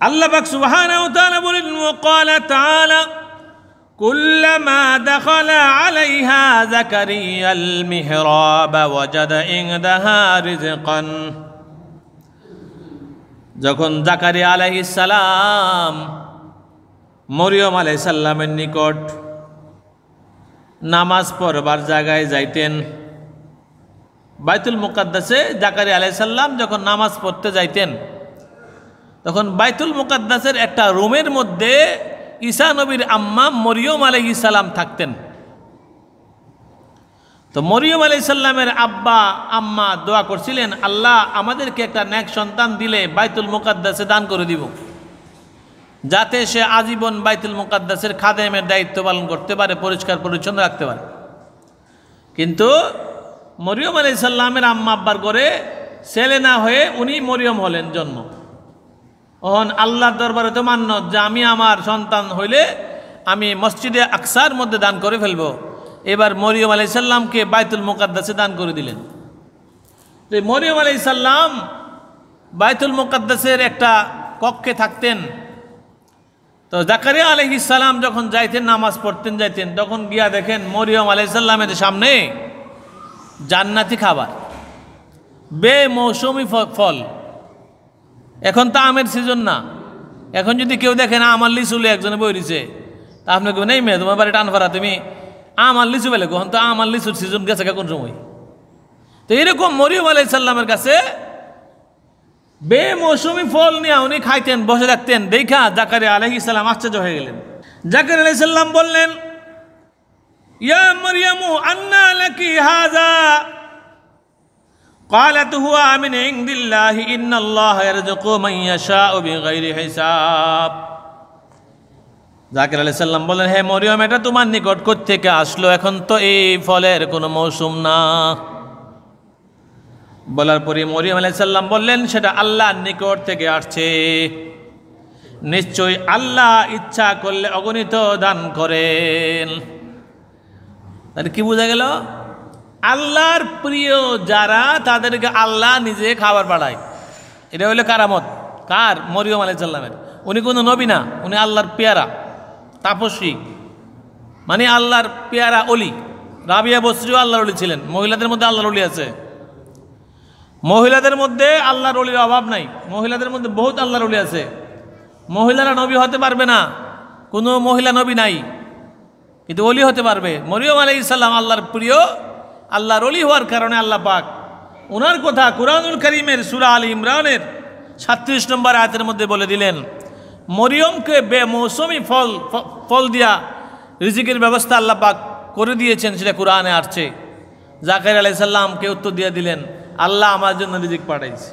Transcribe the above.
আল্লাহ পাক সুবহানাহু ওয়া তাআলা বলেন ওয়াকালা তাআলা কুল্লামা দাখালা আলাইহা যাকারিয়াল মিহরাব ওয়াজাদা ইনদাহা রিজকান। যখন জাকারিয়া আলাইহিস সালাম মরিয়ম আলাইহিস সালামের নিকট নামাজ পড়বার জায়গায় যাইতেন, বাইতুল মুকাদ্দাসে জাকারিয়া আলাইহিস সালাম যখন নামাজ পড়তে যাইতেন তখন বাইতুল মুকাদ্দাসের একটা রুমের মধ্যে ঈসা নবীর আম্মা মরিয়ম আলাইহিস সালাম থাকতেন। তো মরিয়ম আলাইহিস সালামের আব্বা আম্মা দোয়া করছিলেন, আল্লাহ আমাদেরকে একটা নেক সন্তান দিলে বাইতুল মুকাদ্দাসে দান করে দিব, যাতে সে আজীবন বাইতুল মুকাদ্দাসের খাদেমের দায়িত্ব পালন করতে পারে, পরিষ্কার পরিচ্ছন্ন রাখতে পারে। কিন্তু মরিয়ম আলাইহিস সালামের আম্মা আব্বার ঘরে ছেলে না হয়ে উনি মরিয়ম হলেন জন্ম। ওহন আল্লাহর দরবারে তো মান্নত যে আমি আমার সন্তান হইলে আমি মসজিদে আকসার মধ্যে দান করে ফেলবো। এবার মরিয়ম আলাইহিস সালামকে বাইতুল মুকাদ্দাসে দান করে দিলেন। তো মরিয়ম আলাইহিস সালাম বাইতুল মুকাদ্দাসের একটা কক্ষে থাকতেন। তো জাকারিয়া আলাইহিস সালাম যখন যাইতেন নামাজ পড়তেন যাইতেন, তখন গিয়া দেখেন মরিয়ম আলাইহিস সালামের সামনে জান্নাতি খাবার, বেমৌসুমি ফল। এখন তো আমের সিজন না, এখন যদি কেউ দেখে না আমার লিচুলে একজনে বই দিছে, তা আপনি কেউ নেই মেয়ে তোমার বাড়ি টানফারা তুমি আমার লিচু পেলে, কখন তো আমার লিচুর সিজন গেছে কোন সময়। তো এরকম মরিয়ম আলাইহিস সালামের কাছে বেমৌসুমি ফল নিয়ে উনি খাইতেন, বসে থাকতেন। দেখা জাকারিয়া আলাইহিস সালাম আশ্চর্য হয়ে গেলেন। জাকারিয়া আলাইহিস সালাম বললেন, ইয়া মরিয়ামু আন্না লাকি হাযা? قالت هو من عند الله إن الله يرزق من يشاء بغير حساب। জাকির আলাইহিস সালাম বলেন, হে মরিয়ম এটা তোমার নিকট কোত্থেকে আসলো? এখন তো এই ফলের কোনো মৌসুম না। বলার পরে মরিয়ম আলাইহিস সালাম বললেন, সেটা আল্লাহর নিকট থেকে আসছে, নিশ্চয়ই আল্লাহ ইচ্ছা করলে অগণিত দান করেন। তাহলে কি বোঝা গেল? আল্লাহর প্রিয় যারা তাদেরকে আল্লাহ নিজে খাবার পাঠায়। এটা হইলো কারামত কার? মরিয়ম আলাইহিস সালামের। উনি কোনো নবী না, উনি আল্লাহর পেয়ারা তাপস্বী, মানে আল্লাহর পেয়ারা অলি। রাবিয়া বসরিও আল্লাহর অলি ছিলেন। মহিলাদের মধ্যে আল্লাহর অলি আছে, মহিলাদের মধ্যে আল্লাহর অলির অভাব নাই, মহিলাদের মধ্যে বহুত আল্লাহর অলি আছে। মহিলারা নবী হতে পারবে না, কোনো মহিলা নবী নাই, কিন্তু অলি হতে পারবে। মরিয়ম আলাইহিস সালাম আল্লাহর প্রিয়, আল্লাহর অলি হওয়ার কারণে আল্লাহ পাক ওনার কথা কুরআনুল কারীমের সূরা আল ইমরানের ৩৭ নম্বর আয়াতের মধ্যে বলে দিলেন। মরিয়মকে বেমৌসুমি ফল দিয়া রিজিকের ব্যবস্থা আল্লাহ পাক করে দিয়েছেন, সেটা কোরআনে আসছে। জাকারিয়া আলাইহিস সালামকে উত্তর দিয়ে দিলেন, আল্লাহ আমার জন্য রিজিক পাঠাইছে।